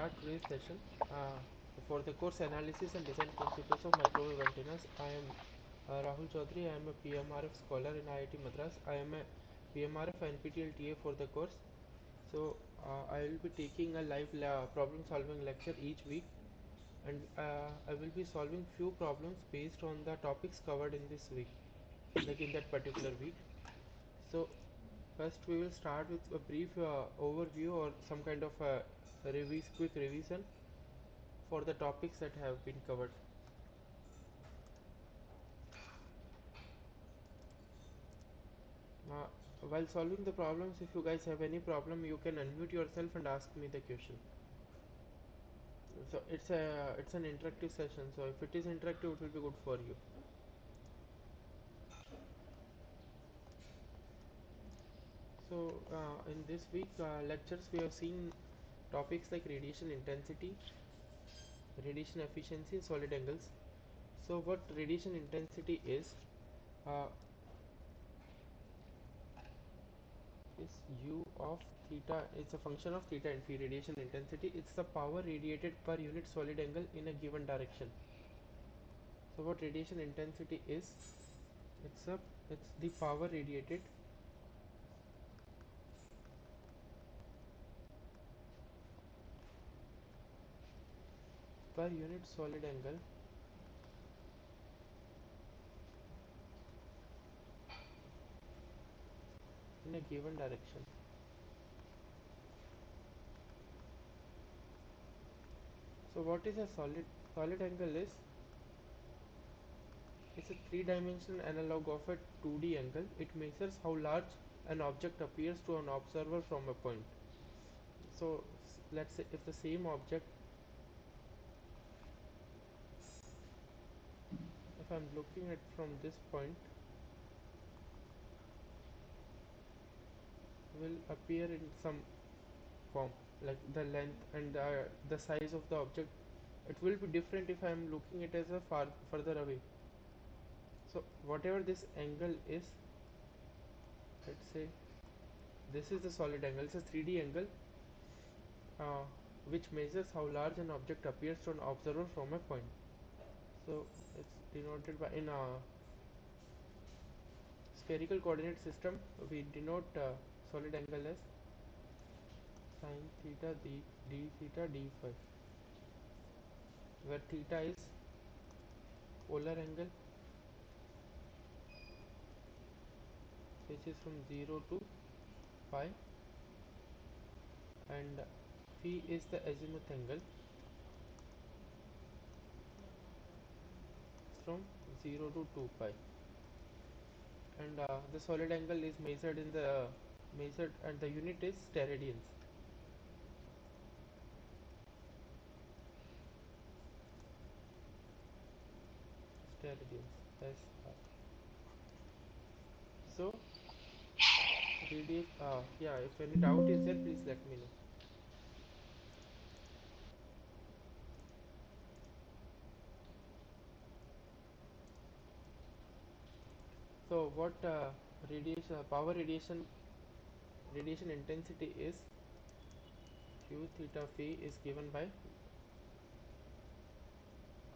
start today's session. For the course analysis and design principles of microwave antennas, I am Rahul Chaudhary. I am a PMRF scholar in IIT Madras. I am a PMRF NPTEL TA for the course. So I will be taking a live problem solving lecture each week, and I will be solving few problems based on the topics covered in this week, like in that particular week. So first we will start with a brief overview or some kind of quick revision for the topics that have been covered. Uh, while solving the problems, if you guys have any problem, you can unmute yourself and ask me the question. So it's an interactive session. So if it is interactive, it will be good for you. So in this week lectures, we have seen topics like radiation intensity, radiation efficiency, and solid angles. So what radiation intensity uh, is u of theta. It's a function of theta and phi. Radiation intensity, it's the power radiated per unit solid angle in a given direction. So what radiation intensity is, it's a it's the power radiated per unit solid angle in a given direction. So what is a solid angle is, it's a three-dimensional analog of a 2D angle. It measures how large an object appears to an observer from a point. So let's say if the same object, if I'm looking at from this point, will appear in some form, like the length and the size of the object, it will be different if I am looking it as a further away. So whatever this angle is, let's say this is the solid angle. It's a 3D angle uh, which measures how large an object appears to an observer from a point. So it's denoted by, in a spherical coordinate system, we denote solid angle as sin theta d theta d phi, where theta is polar angle, which is from 0 to pi, and phi is the azimuth angle from 0 to 2 pi, and the solid angle is measured and the unit is steradians. Steradians, SR. So yeah, if any doubt is there, please let me know. So what radiation intensity is, q theta phi is given by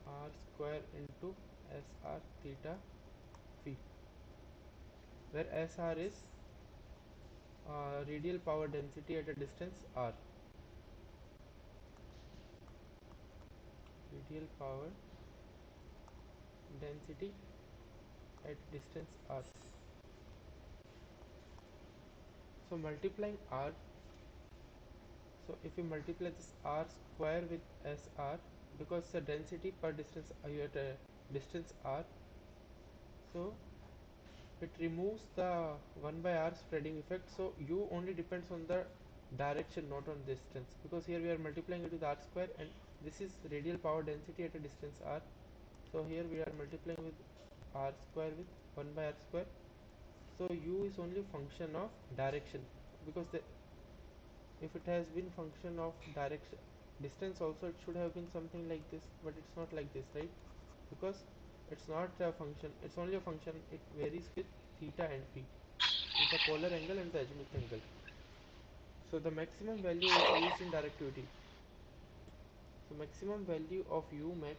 r square into sr theta phi, where sr is radial power density at a distance r. Radial power density at distance r. So multiplying r, so if you multiply this r square with sr, because the density per distance at a distance r, so it removes the 1 by r spreading effect. So u only depends on the direction, not on distance, because here we are multiplying it with r square, and this is radial power density at a distance r. So here we are multiplying with r square with 1 by r square. So u is only function of direction, because if it has been function of direction distance also, it should have been something like this, but it's not like this, right? Because it's not a function, it's only a function, it varies with theta and phi, with the polar angle and the azimuth angle. So the maximum value is used in directivity. So maximum value of U max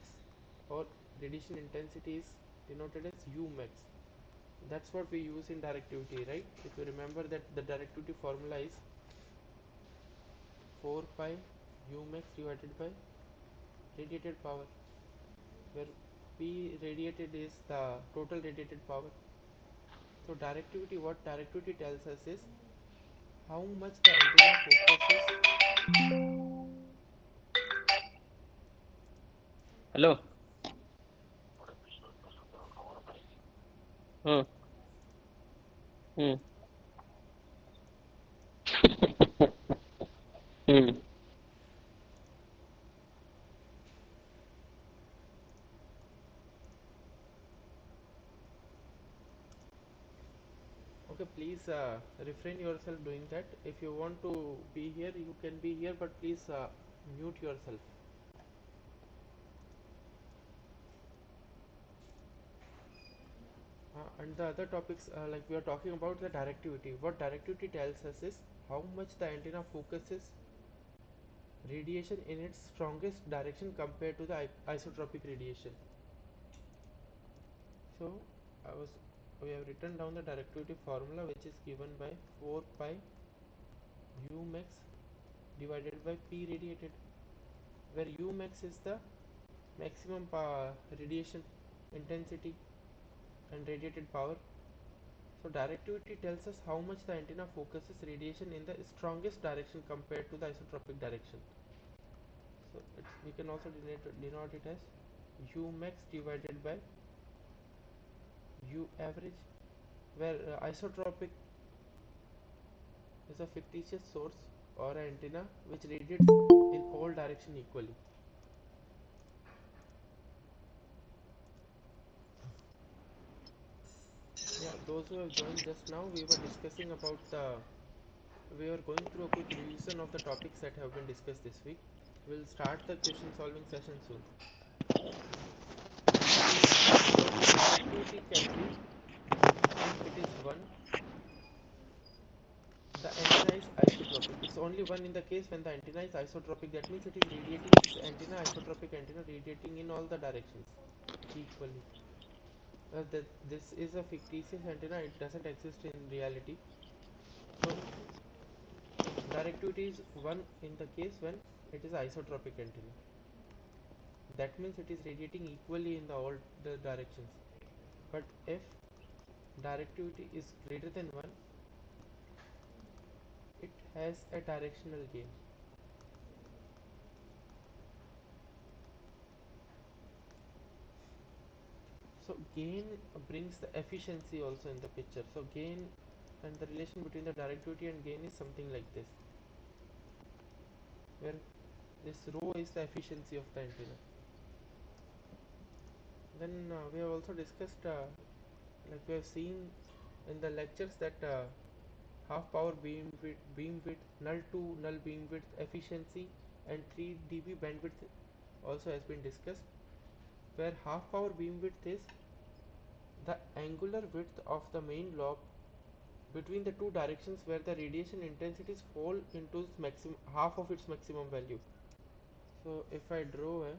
or radiation intensity is denoted as U max. That's what we use in directivity, right? If you remember that the directivity formula is 4 pi U max divided by radiated power, where P radiated is the total radiated power. So directivity, what directivity tells us is how much the antenna focuses. Hello. Hmm. Hmm. Hmm. Okay, please refrain yourself doing that. If you want to be here, you can be here, but please mute yourself. And the other topics, like we are talking about the directivity. What directivity tells us is how much the antenna focuses radiation in its strongest direction compared to the isotropic radiation. So I was we have written down the directivity formula, which is given by 4 pi U max divided by P radiated, where U max is the maximum radiation intensity and radiated power. So directivity tells us how much the antenna focuses radiation in the strongest direction compared to the isotropic direction. So we can also denote it as U max divided by U average, where isotropic is a fictitious source or an antenna which radiates in all direction equally. Yeah, those who have joined just now, we were discussing about we are going through a quick revision of the topics that have been discussed this week. We'll start the question solving session soon. So directivity can be, if it is 1, the antenna is isotropic. It's only 1 in the case when the antenna is isotropic. That means it is radiating this antenna, isotropic antenna, radiating in all the directions equally. This is a fictitious antenna, it doesn't exist in reality. So directivity is 1 in the case when it is isotropic antenna. That means it is radiating equally in all the directions. But if directivity is greater than 1, it has a directional gain. So gain brings the efficiency also in the picture. So gain and the relation between the directivity and gain is something like this, where this rho is the efficiency of the antenna. Then we have also discussed, like we have seen in the lectures, that half power beam width, null to null beam width efficiency, and 3 dB bandwidth also has been discussed, where half power beam width is the angular width of the main lobe between the two directions where the radiation intensities fall into its maximum half of its maximum value. So if I draw a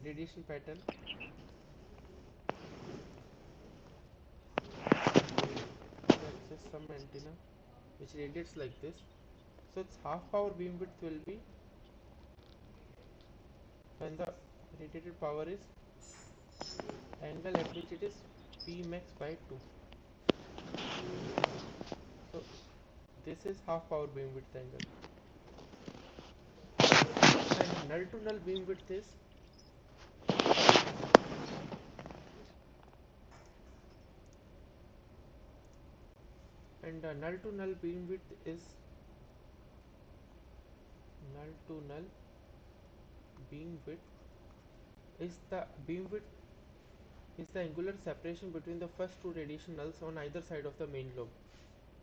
radiation pattern, let's say some antenna which radiates like this, so its half power beam width will be when the radiated power is angle at which it is P max by 2. So this is half power beam width angle, and null to null beam width is, and null to null beam width is null to null beam width is the beam width is the angular separation between the first two radiation nulls on either side of the main lobe.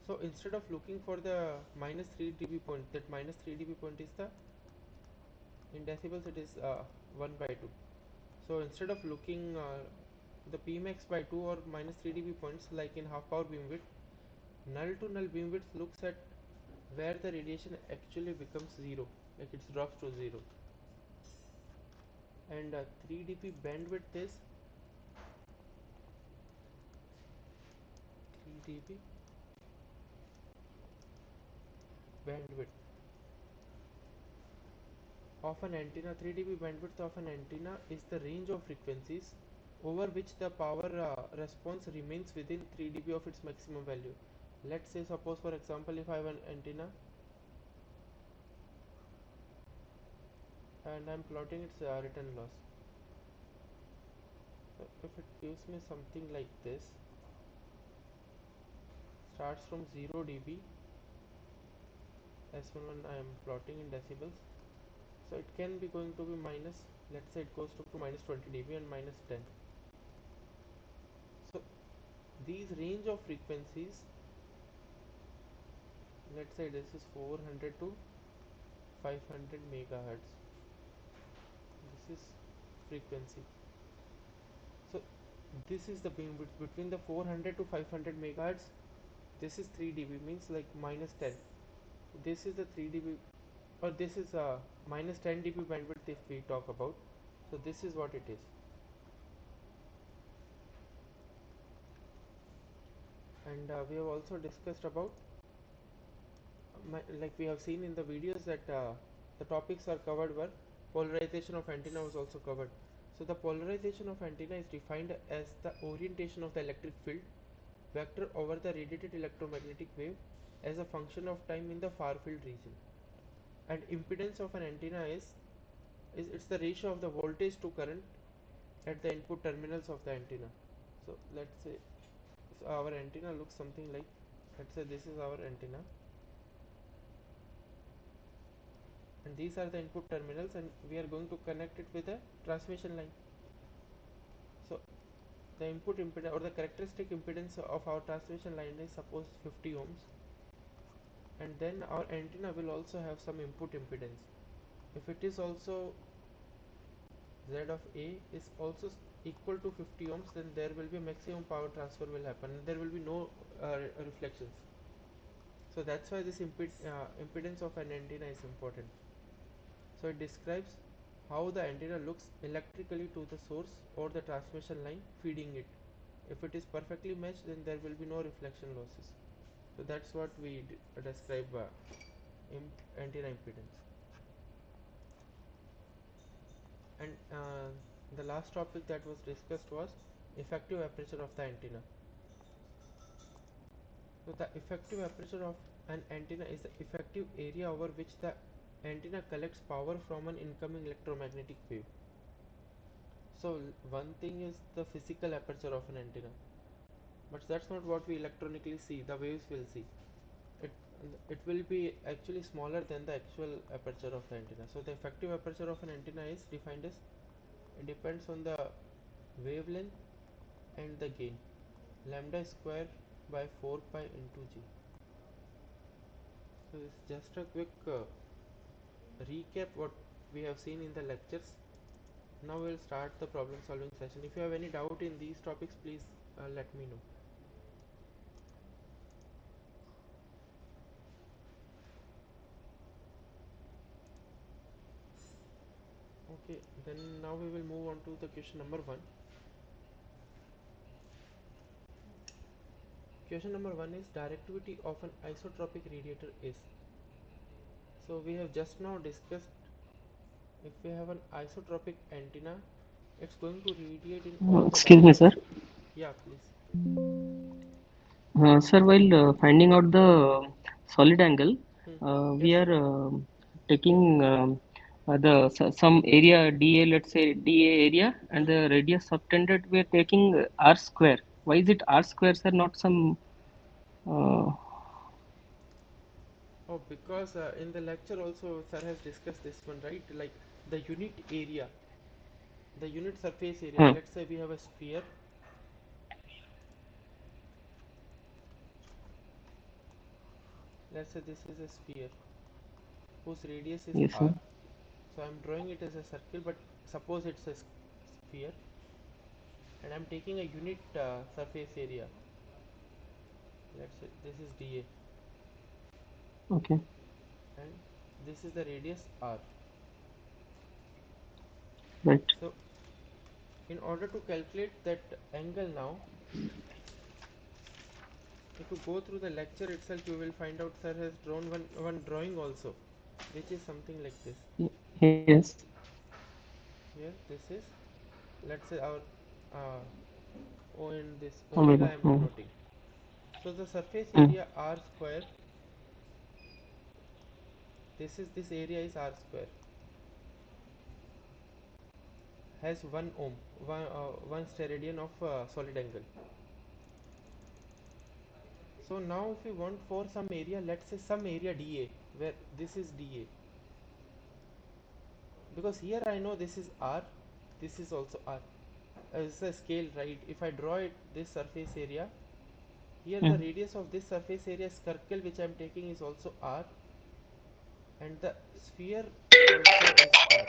So instead of looking for the minus 3 dB point, that minus 3 dB point is the, in decibels it is 1 by 2. So instead of looking the Pmax by 2 or minus 3 dB points like in half power beam width, null to null beam width looks at where the radiation actually becomes zero, like it drops to zero. And 3 dB bandwidth is 3 dB bandwidth of an antenna. 3 dB bandwidth of an antenna is the range of frequencies over which the power response remains within 3 dB of its maximum value. Let's say, suppose for example, if I have an antenna and I'm plotting its return loss. So if it gives me something like this, starts from 0 dB, as when I am plotting in decibels, so it can be going to be minus, let's say it goes to minus 20 dB and minus 10. So these range of frequencies, let's say this is 400 to 500 megahertz, this is frequency. So this is the beamwidth between the 400 to 500 megahertz. This is 3 dB, means like minus 10. This is the 3 dB, or this is minus 10 dB bandwidth if we talk about. So this is what it is. And we have also discussed about like we have seen in the videos that the topics are covered were polarization of antenna was also covered. So the polarization of antenna is defined as the orientation of the electric field vector over the radiated electromagnetic wave as a function of time in the far field region. And impedance of an antenna is it's the ratio of the voltage to current at the input terminals of the antenna. So let's say, so our antenna looks something like, let's say this is our antenna and these are the input terminals, and we are going to connect it with a transmission line. So the input impedance or the characteristic impedance of our transmission line is suppose 50 ohms, and then our antenna will also have some input impedance. If it is also Z of A is also equal to 50 ohms, then there will be a maximum power transfer will happen and there will be no reflections. So that's why this impedance of an antenna is important. So it describes how the antenna looks electrically to the source or the transmission line feeding it. If it is perfectly matched, then there will be no reflection losses. So that's what we describe antenna impedance. And the last topic that was discussed was effective aperture of the antenna. So the effective aperture of an antenna is the effective area over which the antenna collects power from an incoming electromagnetic wave. So one thing is the physical aperture of an antenna, but that's not what we electronically see. The waves will see. It it will be actually smaller than the actual aperture of the antenna. So the effective aperture of an antenna is defined as, it depends on the wavelength and the gain, lambda square by 4 pi into g. So it's just a quick recap what we have seen in the lectures. Now we'll start the problem solving session. If you have any doubt in these topics, please let me know. Okay, then now we will move on to the question number 1. Question number 1 is directivity of an isotropic radiator is. So we have just now discussed, if we have an isotropic antenna, it's going to radiate in all the Excuse me, sir. directions. Yeah, please. Sir, while finding out the solid angle, Hmm. we Yes. are taking some area dA, let's say dA area, and Hmm. the radius subtended we are taking r square. Why is it r square, sir? Not some. Uh, Oh, because in the lecture also sir has discussed this one, right? Like the unit area, the unit surface area. hmm, Let's say we have a sphere. Let's say this is a sphere whose radius is yes, r. sir. So I'm drawing it as a circle, but suppose it's a sphere, and I'm taking a unit surface area. Let's say this is dA. Okay. and this is the radius r. Right. So in order to calculate that angle now, if you go through the lecture itself, you will find out sir has drawn one drawing also, which is something like this. Yes. Here this is, let's say our uh, O in this omega Omega. I am denoting. So the surface Mm. area r square, this area is r square, has 1 ohm, 1 steradian of solid angle. So now if we want for some area, let's say some area dA, where this is dA, because here I know this is r, this is also r, as a scale, right? If I draw it, this surface area, here the Mm. radius of this surface area circle which I am taking is also r, and the sphere also is r.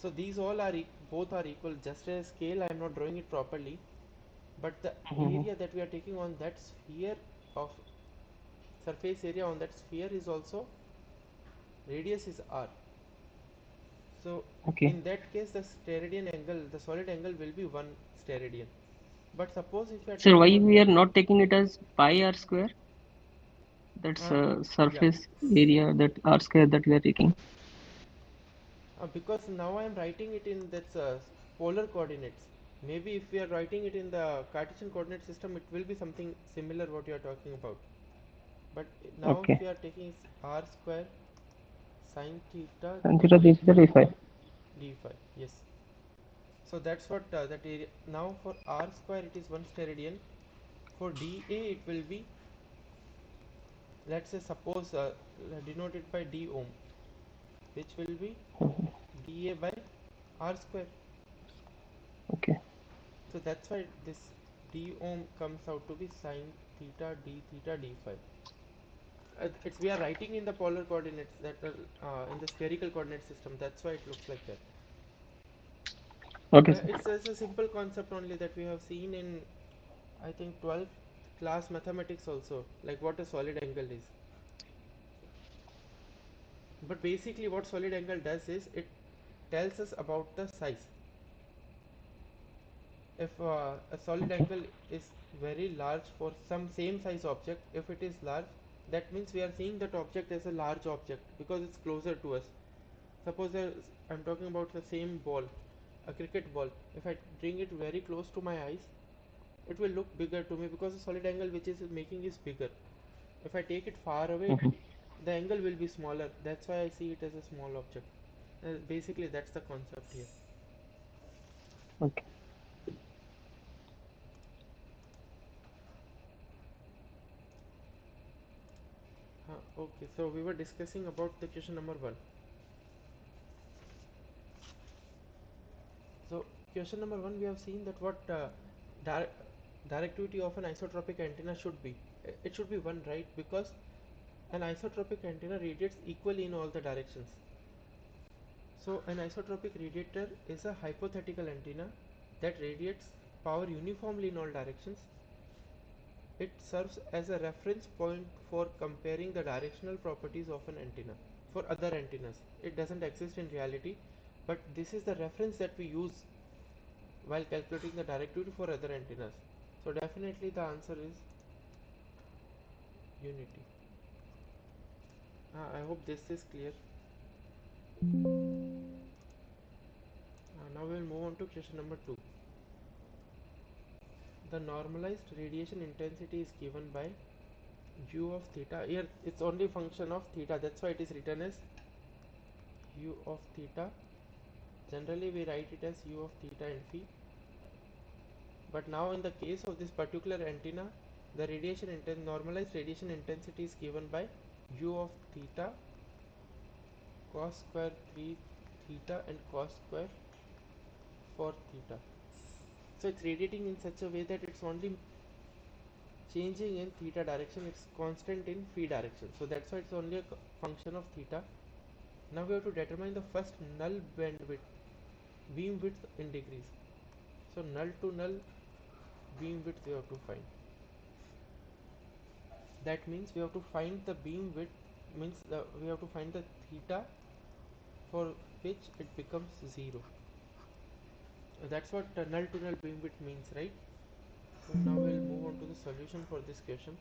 So these all are both are equal. Just as scale I am not drawing it properly, but the Mhm. area that we are taking on that sphere of surface area on that sphere is also radius is r. So Okay. in that case the steradian angle, the solid angle will be 1 steradian. But suppose if we are Sir, taking why on we are not taking it as pi r square? That's uh, yeah, surface area that r square that we are taking. because now I am writing it in that polar coordinates. Maybe if we are writing it in the Cartesian coordinate system, it will be something similar what you are talking about. But now if Okay. we are taking r square sine theta And d theta this is the d phi. d phi, yes. So that's what that area. Now for r square it is 1 steradian. For dA it will be, let's say suppose denoted by d ohm, which will be Mhm. dA by r square. Okay. So that's why this d ohm comes out to be sine theta d phi. It's we are writing in the polar coordinates that are in the spherical coordinate system. That's why it looks like that. Okay, sir. It's just a simple concept only that we have seen in, I think, 12th class mathematics also, like what a solid angle is. But basically what solid angle does is it tells us about the size. If a solid Okay. angle is very large for some same size object, if it is large, that means we are seeing that object as a large object because it's closer to us. Suppose I'm talking about the same ball, a cricket ball. If I bring it very close to my eyes, it will look bigger to me because the solid angle which is making is bigger. If I take it far away, Mhm. the angle will be smaller. That's why I see it as a small object. Basically, that's the concept here. Okay. Okay, so we were discussing about the question number one. So question number one, we have seen that what di- directivity of an isotropic antenna should be. It should be one, right? Because an isotropic antenna radiates equally in all the directions. So an isotropic radiator is a hypothetical antenna that radiates power uniformly in all directions. It serves as a reference point for comparing the directional properties of an antenna for other antennas. It doesn't exist in reality, but this is the reference that we use while calculating the directivity for other antennas. So definitely the answer is unity. I hope this is clear. Now we will move on to question number 2. The normalized radiation intensity is given by u of theta. Here it's only function of theta, that's why it is written as u of theta. Generally we write it as u of theta and phi, but now in the case of this particular antenna, the normalized radiation intensity is given by u of theta cos square 3 theta and cos square 4 theta. So it's radiating in such a way that it's only changing in theta direction, it's constant in phi direction. So that's why it's only a function of theta. Now we have to determine the first null bandwidth, beam width in degrees. So null to null beam width we have to find. That means we have to find the beam width, means we have to find the theta for which it becomes 0. That's what null to null beam width means, right? So now we'll move on to the solution for this question.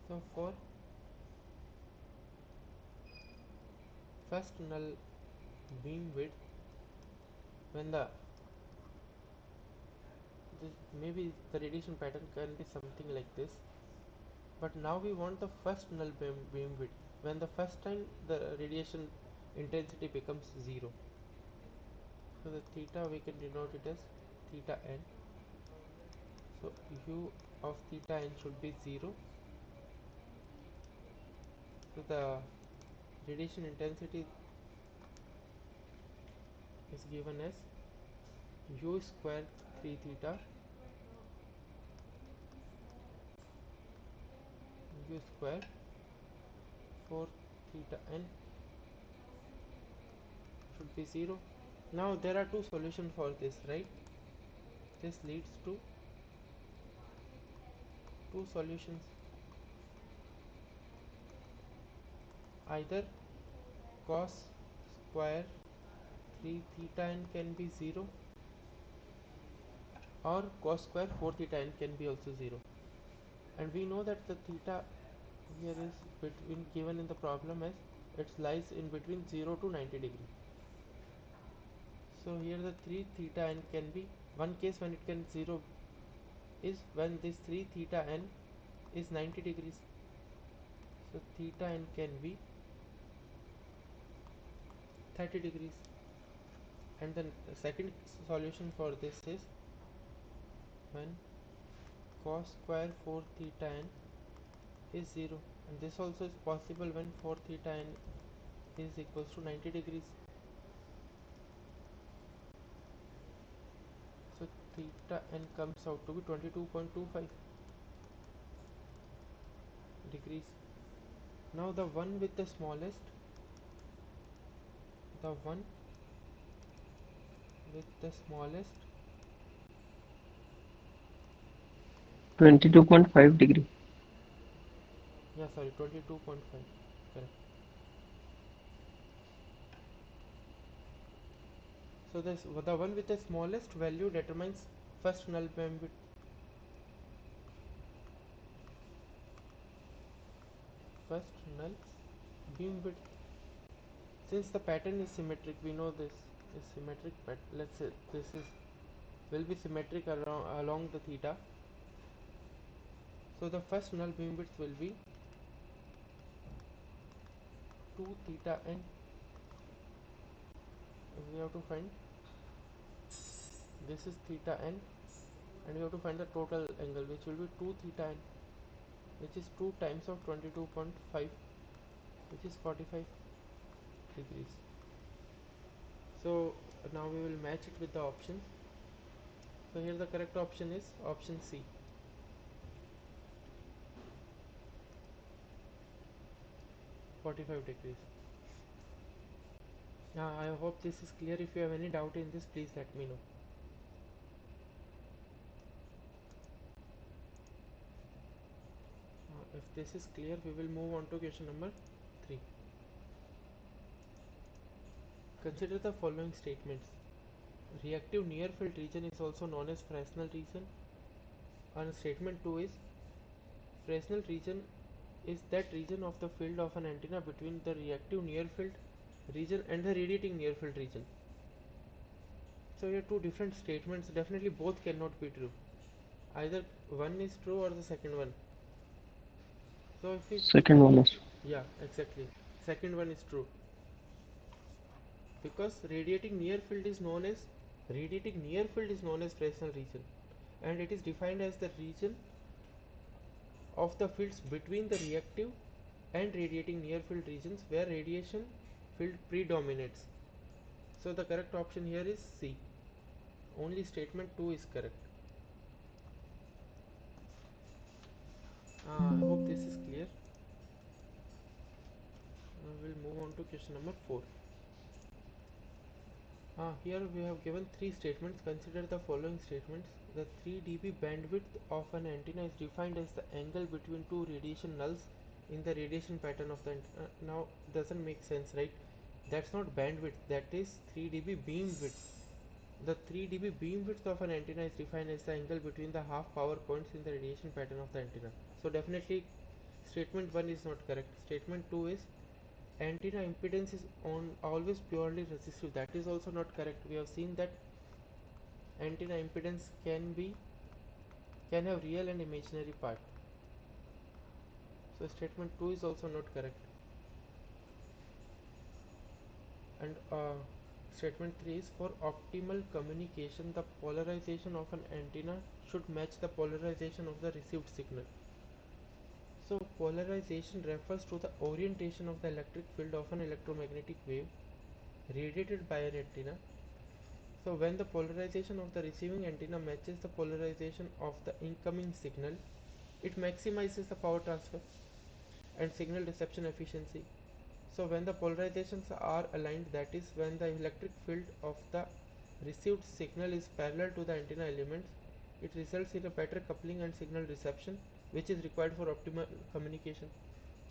So for first null beam width, when the maybe the radiation pattern can be something like this, but now we want the first null beam width when the first time the radiation intensity becomes 0. So the theta we can denote it as theta n. So u of theta n should be 0. So the radiation intensity is given as u square 3 theta u square 4 theta n should be 0. Now there are two solutions for this, right? This leads to two solutions. Either cos square 3 theta n can be 0, or cos square 4 theta n can be also 0. And we know that the theta here is between, given in the problem as it lies in between 0 to 90 degree. So here the 3 theta n can be, one case when it can 0 is when this 3 theta n is 90 degrees. So theta n can be 30 degrees. And then the second solution for this is when cos square 4 theta n is 0, and this also is possible when 4 theta n is equals to 90 degrees. So theta n comes out to be 22.25 degrees. Now the one with the smallest, the one with the smallest, 22.5 degree. yeah, sorry, 22.5, correct. So this, the one with the smallest value determines first null beam width. First null beam width. Since the pattern is symmetric, we know this is symmetric, but let's say this is will be symmetric along the theta. So the first null beam width will be 2 theta n. We have to find, this is theta n, and we have to find the total angle, which will be 2 theta n, which is 2 times of 22.5, which is 45 degrees. So now we will match it with the options. So here the correct option is option C, 45 degrees. Now I hope this is clear. If you have any doubt in this, please let me know. If this is clear, we will move on to question number 3. Consider the following statements. Reactive near field region is also known as Fresnel region. And statement 2 is Fresnel region is that region of the field of an antenna between the reactive near field region and the radiating near field region. So here two different statements, definitely both cannot be true. Either one is true or the second one. So if we, Second one is. yeah, exactly, second one is true, because radiating near field is known as Fresnel region, and it is defined as the region of the fields between the reactive and radiating near field regions where radiation field predominates. So the correct option here is C. Only statement 2 is correct. I hope this is clear. Now we'll move on to question number 4. Here we have given three statements. Consider the following statements. The 3 dB bandwidth of an antenna is defined as the angle between two radiation nulls in the radiation pattern of the antenna. Now doesn't make sense, right? That's not bandwidth, that is 3 dB beam width. The 3 dB beam width of an antenna is defined as the angle between the half power points in the radiation pattern of the antenna. So definitely statement 1 is not correct. Statement 2 is antenna impedance is always purely resistive. That is also not correct. We have seen that antenna impedance can have real and imaginary part. So statement 2 is also not correct. And statement 3 is for optimal communication, the polarization of an antenna should match the polarization of the received signal. So polarization refers to the orientation of the electric field of an electromagnetic wave radiated by an antenna. So when the polarization of the receiving antenna matches the polarization of the incoming signal, it maximizes the power transfer and signal reception efficiency. So when the polarizations are aligned, that is when the electric field of the received signal is parallel to the antenna elements, it results in a better coupling and signal reception, which is required for optimal communication.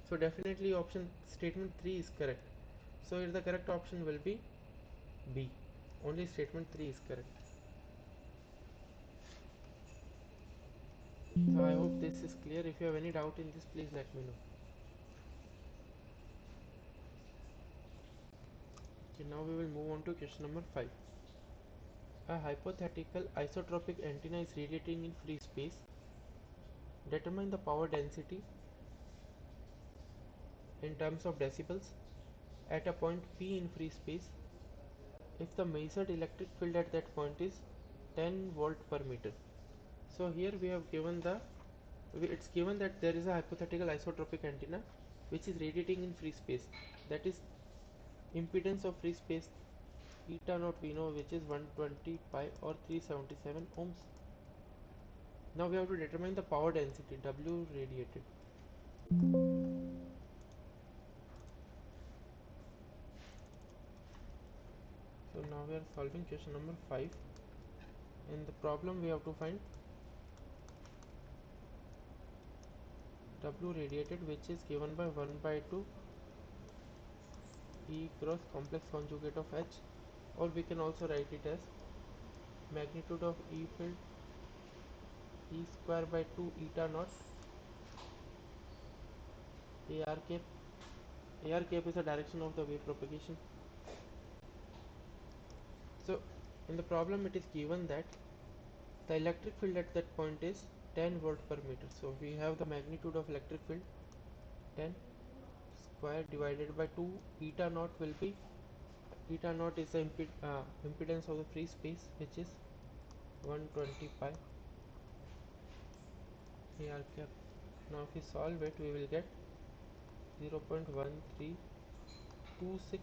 So definitely option statement 3 is correct. So here the correct option will be B. Only statement 3 is correct. So I hope this is clear. If you have any doubt in this, please let me know. Okay, now we will move on to question number 5. A hypothetical isotropic antenna is radiating in free space. Determine the power density in terms of decibels at a point P in free space if the measured electric field at that point is 10 volt per meter. So here we have given it's given that there is a hypothetical isotropic antenna which is radiating in free space. That is impedance of free space eta naught we know, which is 120 pi or 377 ohms. Now we have to determine the power density W radiated. So now we are solving question number 5. In the problem we have to find W radiated, which is given by 1 by 2 E cross complex conjugate of H, or we can also write it as magnitude of E field E square by 2 eta naught AR cap. AR cap is the direction of the wave propagation. So in the problem it is given that the electric field at that point is 10 volt per meter. So we have the magnitude of electric field 10 square divided by 2. Eta naught will be, eta naught is the impedance of the free space, which is 120 pi AR cap. Now if we solve it, we will get 0.1326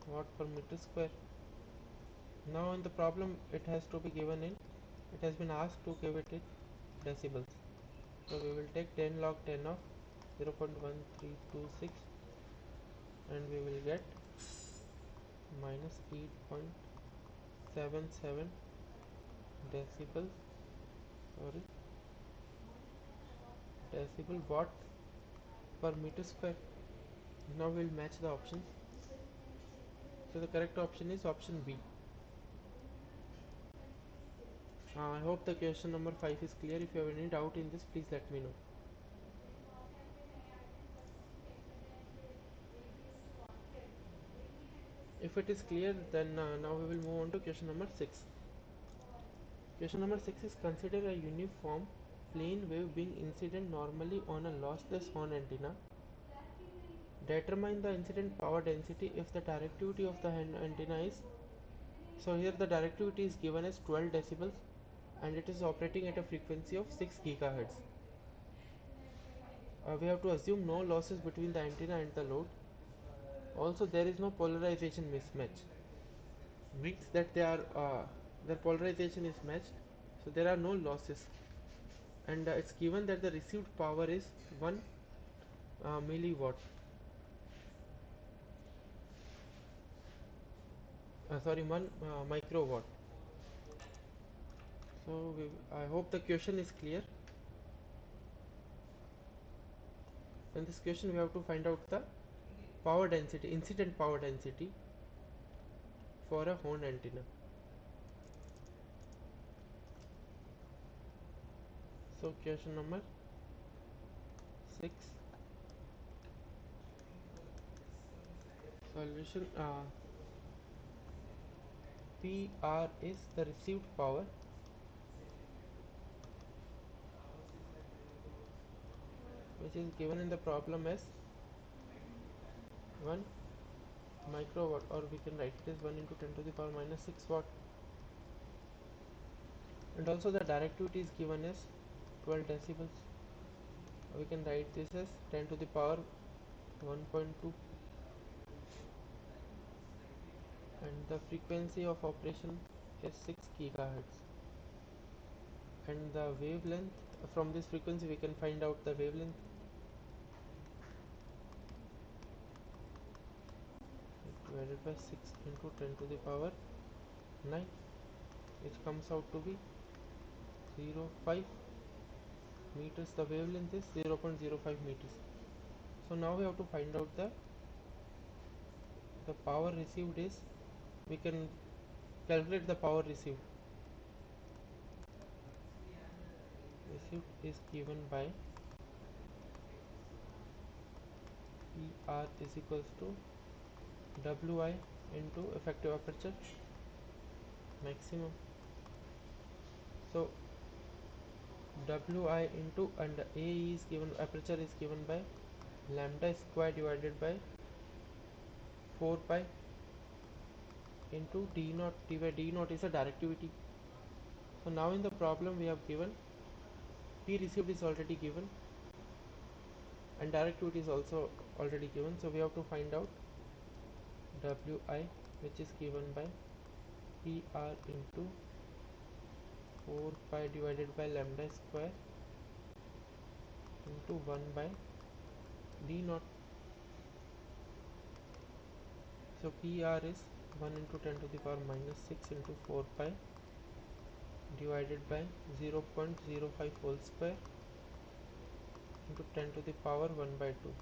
watt per meter square. Now in the problem it has to be given in, it has been asked to give it in decibels. So we will take 10 log 10 of 0.1326 and we will get minus 8.77 decibels, sorry, decibel watt per meter square. Now we'll match the options. So the correct option is option B. I hope the question number 5 is clear. If you have any doubt in this, please let me know. If it is clear, then now we will move on to question number 6. Question number 6 is consider a uniform plane wave being incident normally on a lossless horn antenna. Determine the incident power density if the directivity of the antenna is, so here the directivity is given as 12 decibels and it is operating at a frequency of 6 gigahertz. We have to assume no losses between the antenna and the load. Also there is no polarization mismatch, means that their polarization is matched, so there are no losses, and it's given that the received power is 1 milliwatt. sorry, 1 microwatt. So I hope the question is clear. In this question we have to find out the power density, incident power density for a horn antenna. So question number 6, solution. PR is the received power which is given in the problem as 1 microwatt, or we can write it as 1 into 10 to the power minus 6 watt, and also the directivity is given as 12 decibels. We can write this as 10 to the power 1.2, and the frequency of operation is 6 gigahertz, and the wavelength, from this frequency we can find out the wavelength, divided by 6 into 10 to the power 9, which comes out to be 0.5 meters. The wavelength is 0.05 meters. So now we have to find out the power received is, we can calculate the power received is given by PR is equals to WI into effective aperture maximum. So WI into, and AE is given, aperture is given by lambda square divided by 4 pi into D naught. D naught is a directivity. So now in the problem we have given P received is already given and directivity is also already given. So we have to find out WI, which is given by PR into 4 pi divided by lambda square into 1 by D naught. So PR is 1 into 10 to the power minus 6 into 4 pi divided by 0.05 whole square into 10 to the power 1 by 2.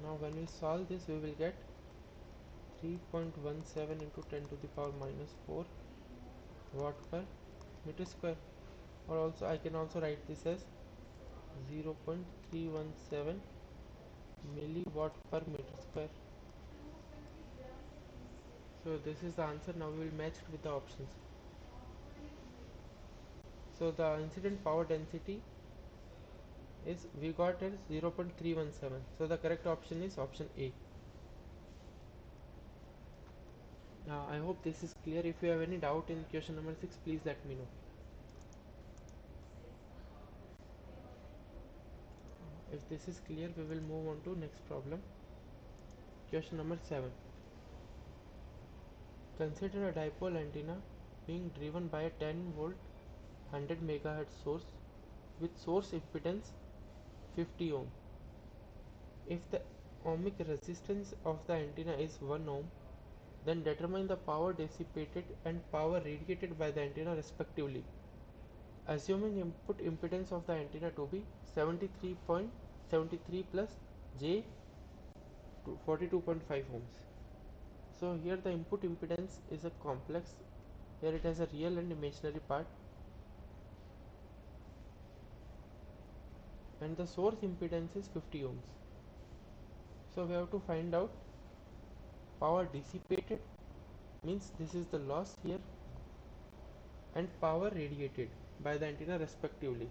Now when we solve this we will get 3.17 into 10 to the power minus 4 watt per meter square, or also I can also write this as 0.317 milliwatt per meter square. So this is the answer. Now we will match it with the options. So the incident power density is, we got as 0.317. So the correct option is option A. I hope this is clear. If you have any doubt in question number 6, please let me know. If this is clear, we will move on to next problem. Question number 7. Consider a dipole antenna being driven by a 10 volt 100 megahertz source with source impedance 50 ohm. If the ohmic resistance of the antenna is 1 ohm, then determine the power dissipated and power radiated by the antenna respectively. Assuming input impedance of the antenna to be 73.73 plus J 42.5 ohms. So here the input impedance is a complex. Here it has a real and imaginary part, and the source impedance is 50 ohms. So we have to find out power dissipated, means this is the loss here, and power radiated by the antenna respectively.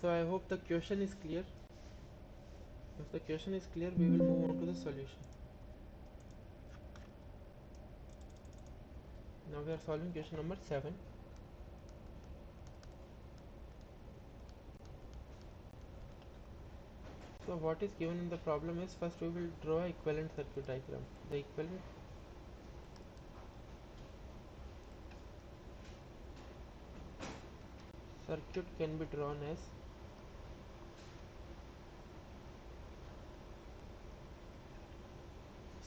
So I hope the question is clear. If the question is clear, we will move on to the solution. Now we are solving question number 7. So what is given in the problem is, first we will draw a equivalent circuit diagram. The equivalent circuit can be drawn as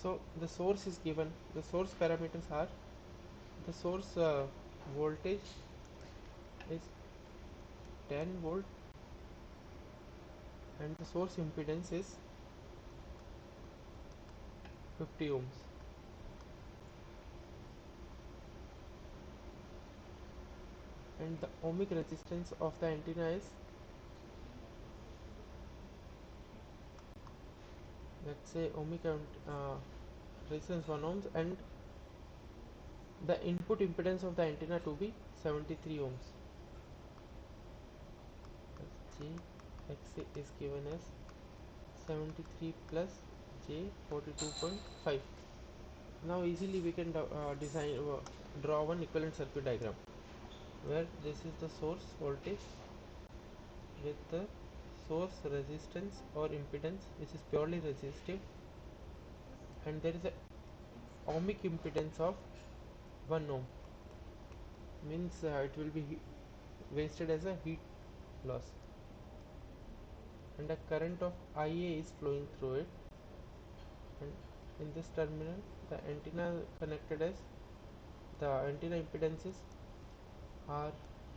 So the source is given, the source parameters are the source voltage is 10 volt and the source impedance is 50 ohms, and the ohmic resistance of the antenna is, let's say, resistance 1 ohms, and the input impedance of the antenna to be 73 ohms. J XA is given as 73 plus J 42.5. Now easily we can draw one equivalent circuit diagram where this is the source voltage with the source resistance or impedance which is purely resistive, and there is a ohmic impedance of 1 ohm, means it will be wasted as a heat loss, and a current of IA is flowing through it, and in this terminal the antenna connected as the antenna impedances are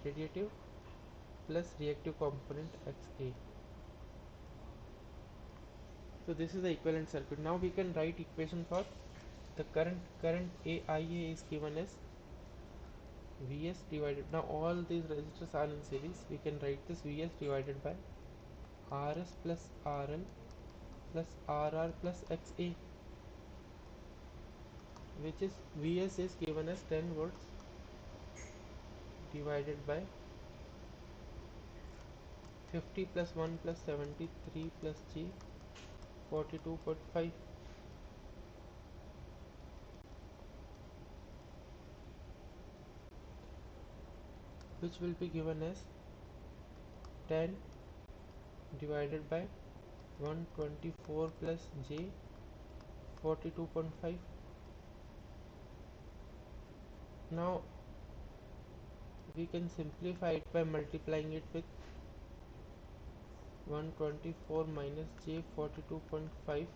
radiative plus reactive component XA. So this is the equivalent circuit. Now we can write equation for the current AIA is given as Vs divided, now all these resistors are in series, we can write this Vs divided by Rs plus RL plus RR plus XA, which is Vs is given as 10 volts divided by 50 plus 1 plus 73 plus G 42.5, which will be given as 10 divided by 124 plus J 42.5. Now we can simplify it by multiplying it with 124 minus J 42.5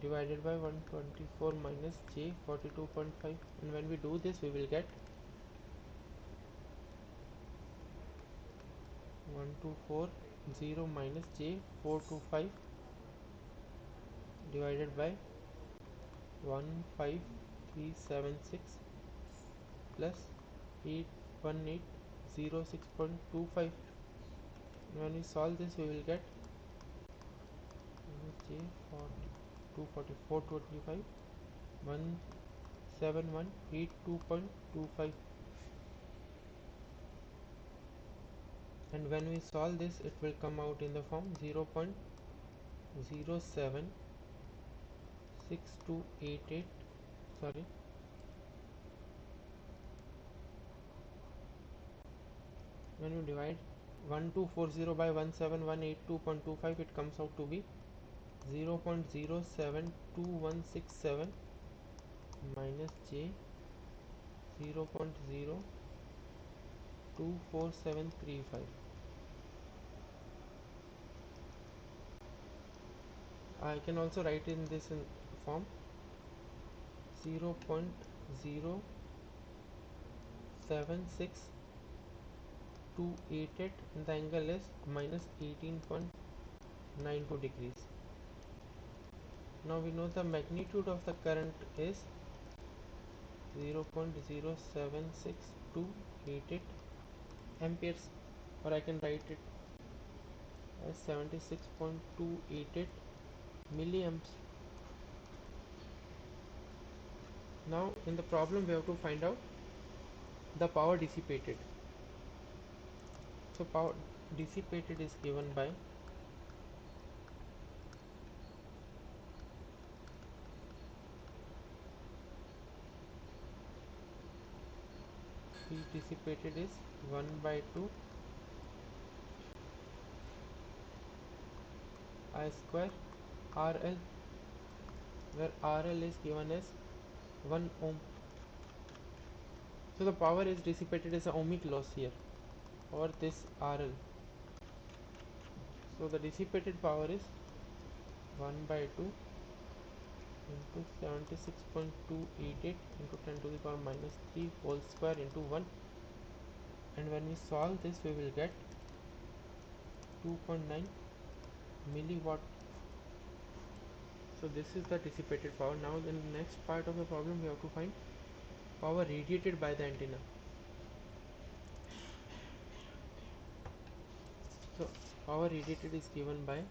divided by 124 minus J 42.5, and when we do this we will get 1240 minus J 425 divided by 15376 plus 81806.25. When we solve this we will get J 244 25 17182.25, and when we solve this it will come out in the form 0.076288, sorry, when you divide 1240 by 17182.25 it comes out to be 0.072167 minus J 0.024735. I can also write in this in form 0.076288, and the angle is minus 18.92 degrees. Now we know the magnitude of the current is 0.076288 amperes, or I can write it as 76.288 milliamps. Now in the problem we have to find out the power dissipated. So power dissipated is given by P dissipated is 1 by 2 I square RL, where RL is given as 1 ohm. So the power is dissipated as a ohmic loss here, or this RL. So the dissipated power is 1 by 2 into 76.288 into 10 to the power minus 3 whole square into 1, and when we solve this we will get 2.9 milliwatt. So this is the dissipated power. Now in the next part of the problem we have to find power radiated by the antenna. So power radiated is given by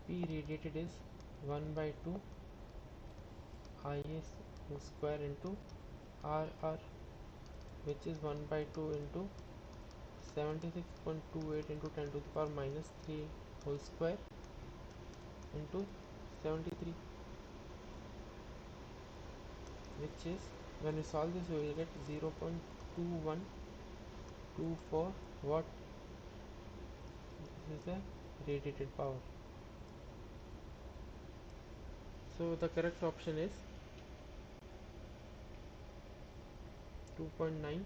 P radiated is 1 by 2 Is square into RR, which is 1 by 2 into 76.28 into 10 to the power minus 3 whole square into 73, which is, when we solve this we will get 0.2124 watt. This is the radiated power. So the correct option is 2.9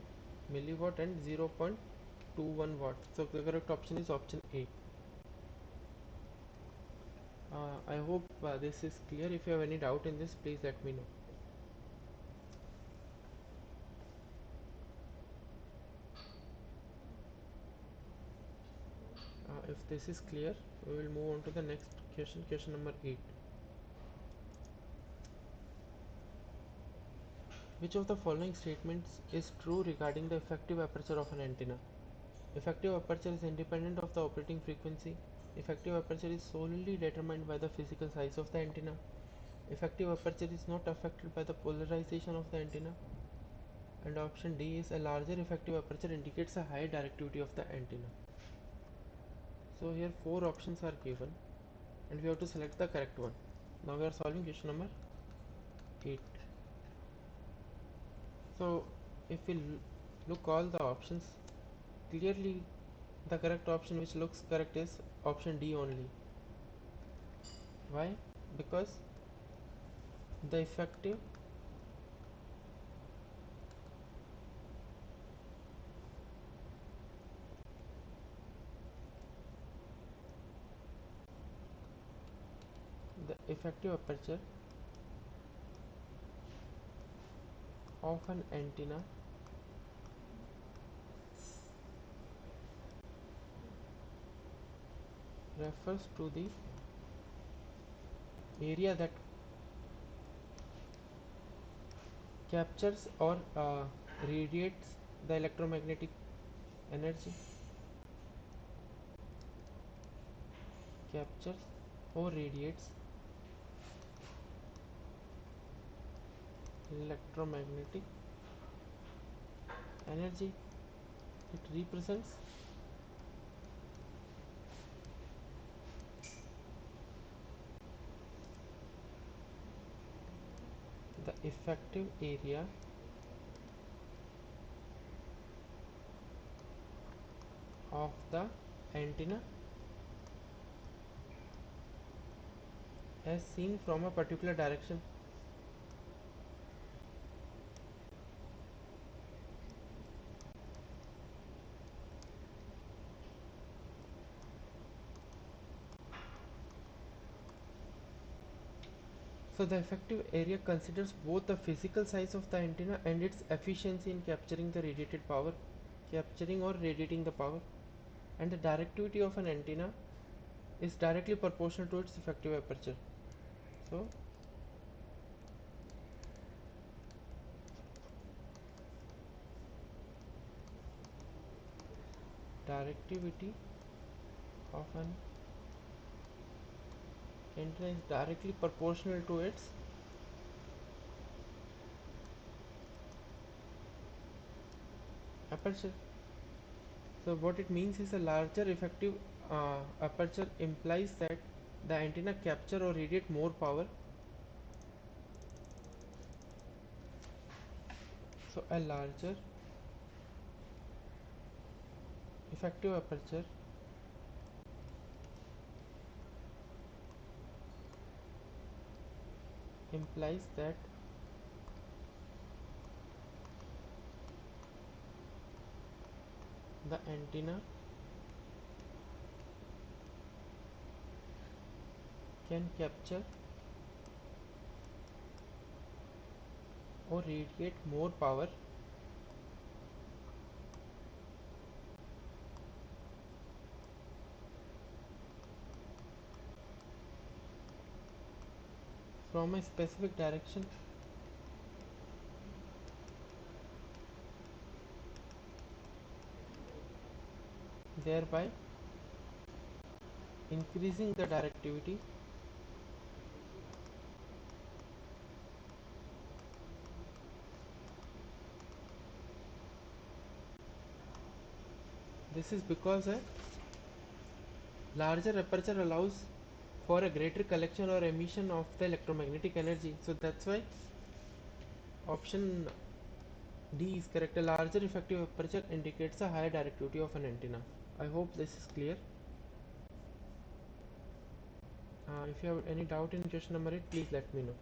milliwatt and 0.21 watt. So the correct option is option A. I hope this is clear. If you have any doubt in this, please let me know. If this is clear, we will move on to the next question number 8. Which of the following statements is true regarding the effective aperture of an antenna? Effective aperture is independent of the operating frequency. Effective aperture is solely determined by the physical size of the antenna. Effective aperture is not affected by the polarization of the antenna. And option D is, a larger effective aperture indicates a higher directivity of the antenna. So here 4 options are given and we have to select the correct one. Now we are solving question number 8. So if we look all the options, clearly the correct option which looks correct is option D only. Why? Because the effective aperture of an antenna refers to the area that captures or radiates the electromagnetic energy, captures or radiates electromagnetic energy. It represents the effective area of the antenna as seen from a particular direction. So the effective area considers both the physical size of the antenna and its efficiency in capturing the radiated power, capturing or radiating the power, and the directivity of an antenna is directly proportional to its effective aperture. So directivity of an antenna is directly proportional to its aperture. So what it means is, a larger effective aperture implies that the antenna capture or radiate more power. So a larger effective aperture implies that the antenna can capture or radiate more power from a specific direction, thereby increasing the directivity This is because a larger aperture allows for a greater collection or emission of the electromagnetic energy. So that's why option D is correct. A larger effective aperture indicates a higher directivity of an antenna. I hope this is clear. If you have any doubt in question number 8, please let me know.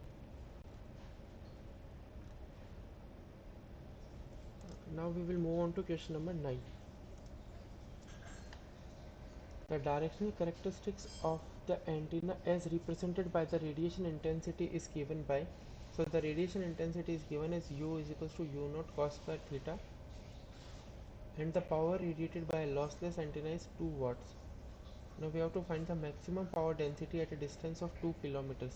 Now we will move on to question number 9. The directional characteristics of the antenna as represented by the radiation intensity is given by, so the radiation intensity is given as U is equals to U naught cos square theta, and the power radiated by a lossless antenna is 2 watts. Now we have to find the maximum power density at a distance of 2 kilometers.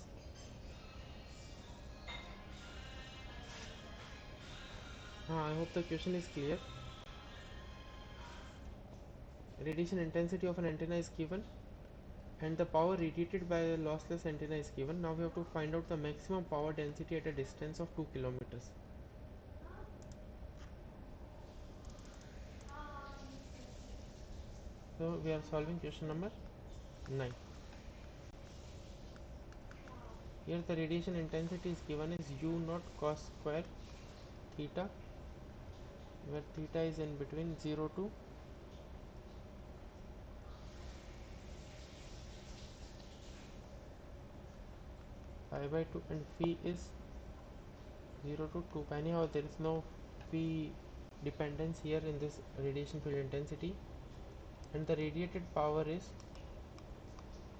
I hope the question is clear. Radiation intensity of an antenna is given and the power radiated by a lossless antenna is given. Now we have to find out the maximum power density at a distance of 2 kilometers. So we are solving question number 9. Here the radiation intensity is given as U naught cos square theta, where theta is in between 0 to pi by 2 and phi is 0 to 2 pi. Anyhow, there is no phi dependence here in this radiation field intensity, and the radiated power is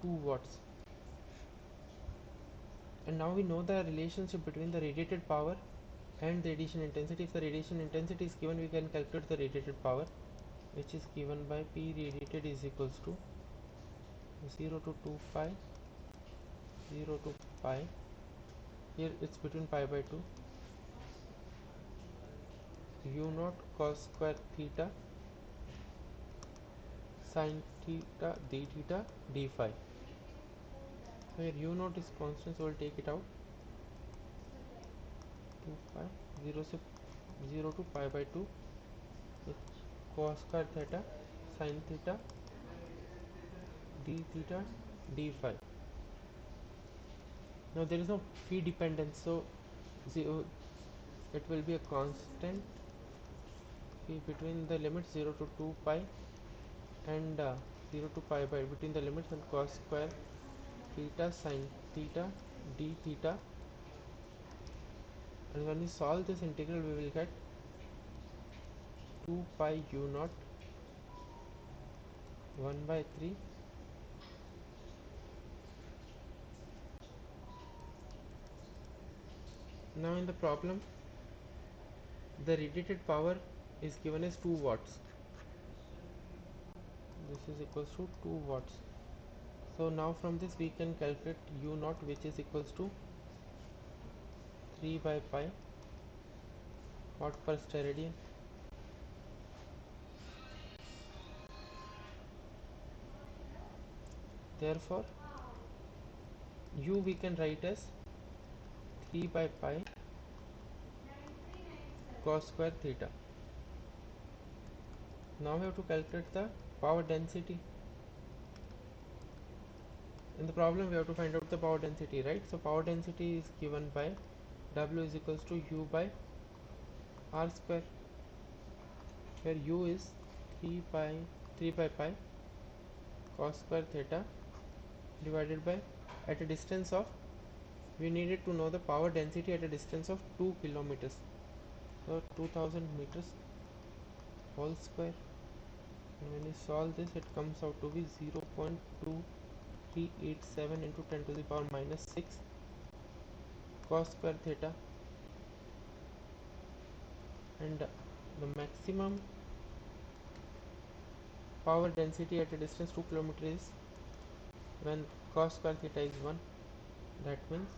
2 watts. And now we know the relationship between the radiated power and the radiation intensity. If the radiation intensity is given, we can calculate the radiated power, which is given by P radiated is equals to 0 to 2 pi, 0 to pi. Here it's between pi by 2, U naught cos square theta sin theta d theta d phi. So here U naught is constant, so we'll take it out. 2 pi 0 से 0 to pi by 2 with cos square theta sin theta d theta d phi. Now there is no phi dependence, so it will be a constant phi between the limits 0 to 2 pi and 0 to pi by between the limits, and cos square theta sin theta d theta, and when we solve this integral we will get 2 pi u naught 1 by 3 Now in the problem the radiated power is given as 2 watts. This is equals to 2 watts. So now from this we can calculate u naught, which is equals to 3 by pi watt per steradian. Therefore u we can write as 3 by pi cos square theta. Now we have to calculate the power density. In the problem we have to find out the power density, right? So power density is given by W is equals to U by R square, where U is 3 by pi cos square theta divided by, at a distance of, we needed to know the power density at a distance of 2 kilometers. So 2000 meters whole square and when you solve this it comes out to be 0.2387 into 10 to the power minus 6 cos square theta, and the maximum power density at a distance 2 km is when cos square theta is 1. That means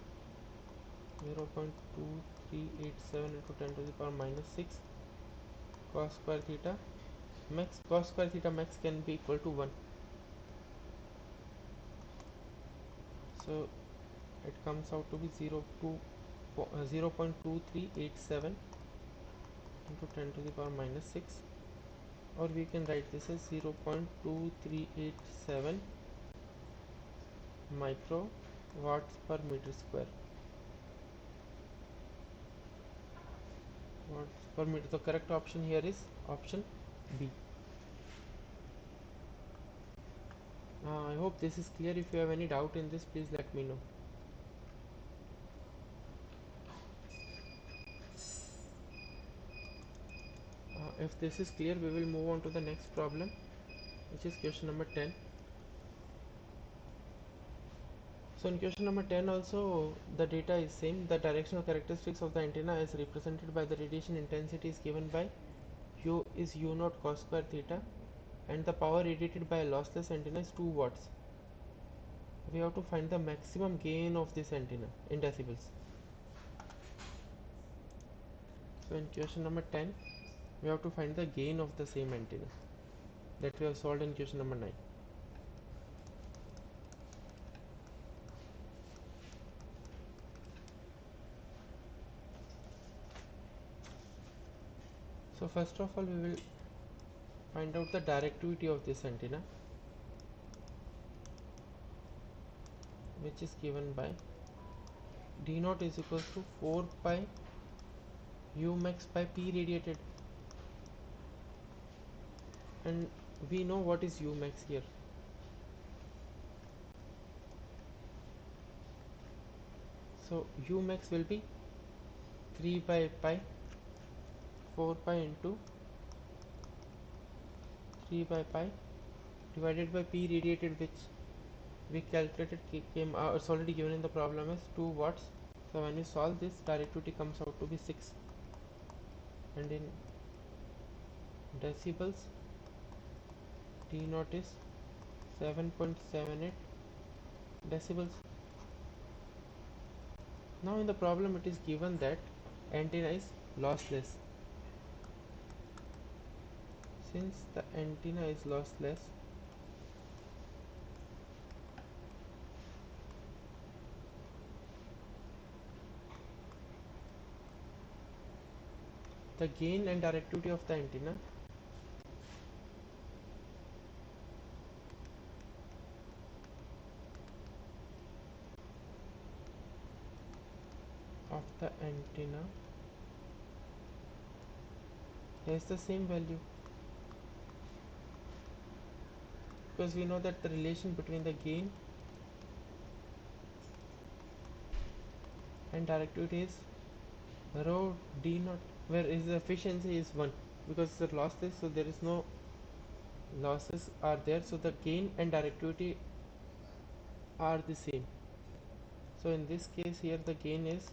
0.2387 into 10 to the power minus 6 cos square theta max. Cos square theta max can be equal to 1. So it comes out to be 0.2387 into 10 to the power minus 6, or we can write this as 0.2387 microwatts per meter square. Watts per meter. The correct option here is option B. I hope this is clear. If you have any doubt in this, please let me know. If this is clear, we will move on to the next problem, which is question number 10. So in question number 10 also the data is same. The directional characteristics of the antenna is represented by the radiation intensity is given by U is U naught cos square theta, and the power radiated by a lossless antenna is 2 watts. We have to find the maximum gain of this antenna in decibels. So in question number 10 we have to find the gain of the same antenna that we have solved in question number 9. So first of all we will find out the directivity of this antenna, which is given by d naught is equals to 4 pi u max by p radiated, and we know what is u max here. So u max will be 3 by pi 4 pi into 3 by pi divided by p radiated, which we calculated came it's already given in the problem as 2 watts. So when you solve this, directivity comes out to be 6, and in decibels d naught is 7.78 decibels. Now in the problem it is given that antenna is lossless. Since the antenna is lossless, the gain and directivity of the antenna has the same value, because we know that the relation between the gain and directivity is rho d naught, where is the efficiency is 1, because it's lossless, so there is no losses are there, so the gain and directivity are the same. So in this case here the gain is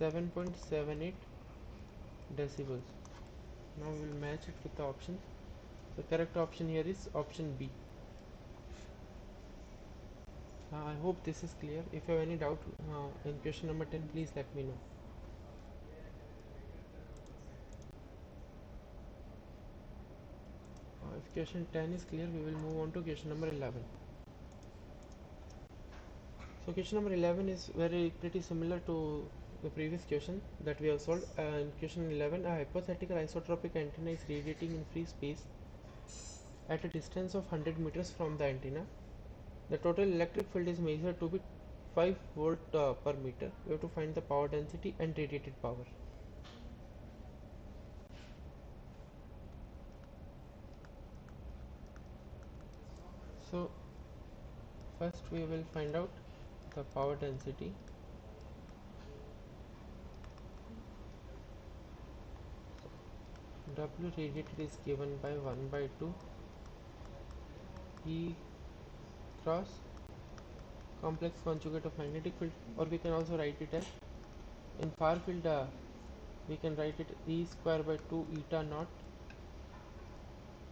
7.78 decibels. Now we will match it with the options. The correct option here is option B. I hope this is clear. If you have any doubt in question number 10, please let me know. If question 10 is clear, we will move on to question number 11. So question number 11 is very pretty similar to the previous question that we have solved. In question 11, a hypothetical isotropic antenna is radiating in free space at a distance of 100 meters from the antenna. The total electric field is measured to be 5 volt per meter. We have to find the power density and radiated power. So first we will find out the power density. W radiated is given by 1 by 2 E cross complex conjugate of magnetic field, or we can also write it as in far field, we can write it E square by 2 eta naught.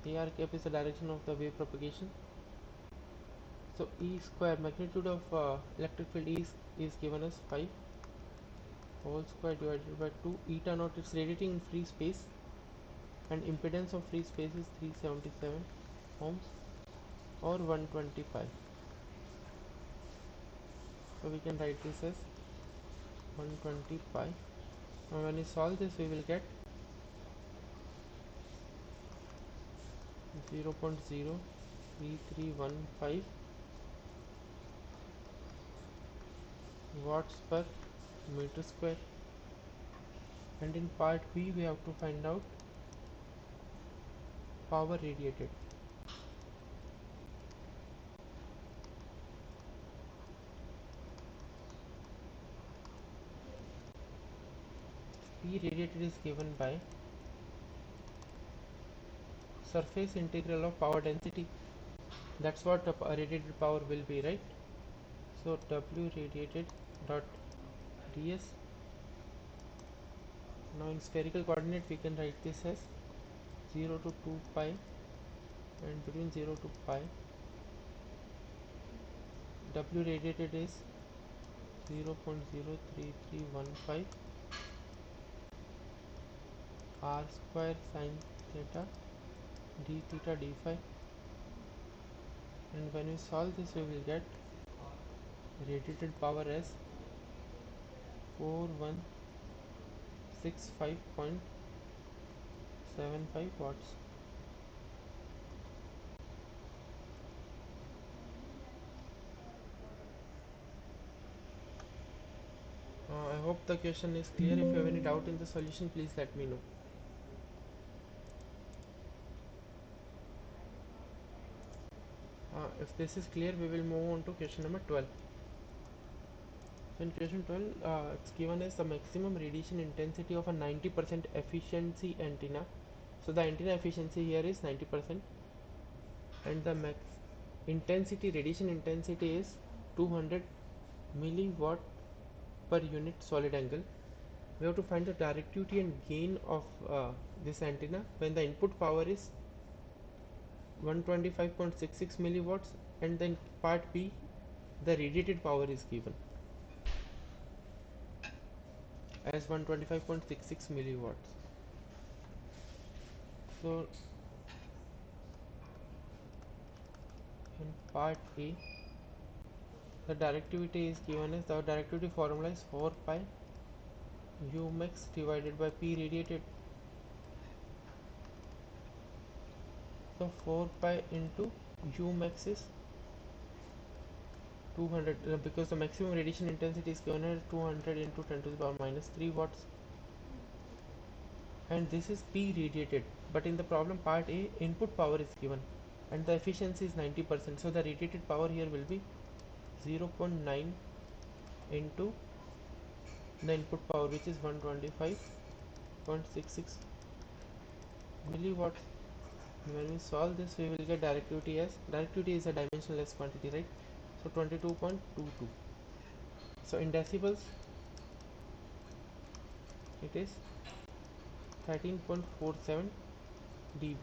AR cap is the direction of the wave propagation. So E square magnitude of electric field is given as 5 whole square divided by 2 eta naught. It's radiating in free space, and impedance of free space is 377 ohms or 125. So we can write this as 120 pi. Now when we solve this, we will get 0.03315 watts per meter square. And in part B, we have to find out power radiated. P radiated is given by surface integral of power density. That's what radiated power will be, right? So W radiated dot ds. Now in spherical coordinate, we can write this as 0 to 2 pi, and between 0 to pi, W radiated is 0.03315 r square sine theta d theta d phi. And when we solve this, we will get radiated power as 4165.75 watts. I hope the question is clear. If you have any doubt in the solution, please let me know. If this is clear, we will move on to question number 12. So in question 12, it's given as the maximum radiation intensity of a 90% efficiency antenna. So the antenna efficiency here is 90%, and the max intensity, radiation intensity, is 200 milliwatt per unit solid angle. We have to find the directivity and gain of this antenna when the input power is 125.66 milliwatts, and then part B, the radiated power is given as 125.66 milliwatts. So in part A, the directivity is given as, the directivity formula is 4 pi u max divided by P radiated. So 4 pi into u max is 200, because the maximum radiation intensity is given as 200 into 10 to the power minus 3 watts, and this is P radiated. But in the problem part A, input power is given and the efficiency is 90%. So the radiated power here will be 0.9 into the input power, which is 125.66 milliwatts. When we solve this, we will get directivity as, directivity is a dimensionless quantity, right? So 22.22. So in decibels, it is 13.47 dB,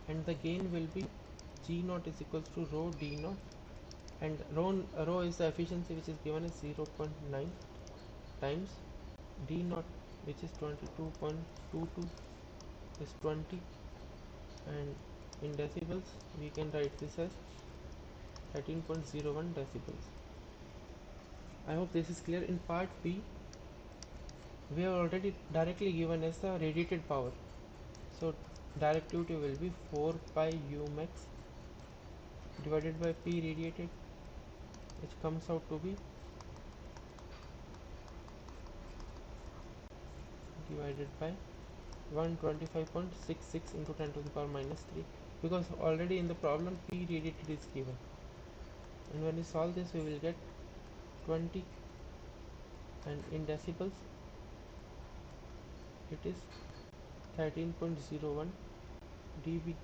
and the gain will be G naught is equals to rho D naught, and rho is the efficiency, which is given as 0.9 times D naught, which is 22.22 is 20, and in decibels we can write this as 13.01 decibels. I hope this is clear. In part B, we have already directly given as the radiated power. So directivity will be 4 pi u max divided by P radiated, which comes out to be divided by 125.66 into 10 to the power minus 3, because already in the problem P radiated is given, and when we solve this, we will get 20, and in decibels it is 13.01 dB.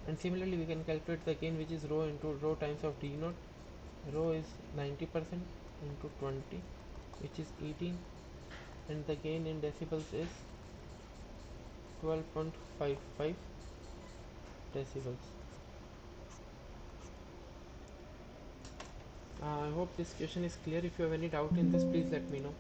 And similarly we can calculate the gain, which is rho into rho times of d naught. Rho is 90% into 20, which is 18, and the gain in decibels is 12.55 decibels. I hope this question is clear. If you have any doubt in this, please let me know.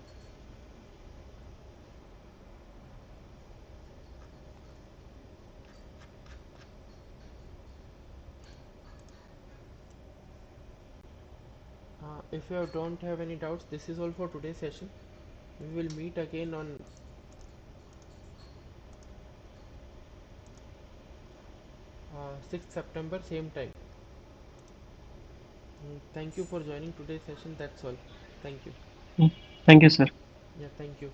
If you don't have any doubts, this is all for today's session. We will meet again on 6th September, same time. Thank you for joining today's session. That's all. Thank you. Mm. Thank you, sir. Yeah, thank you.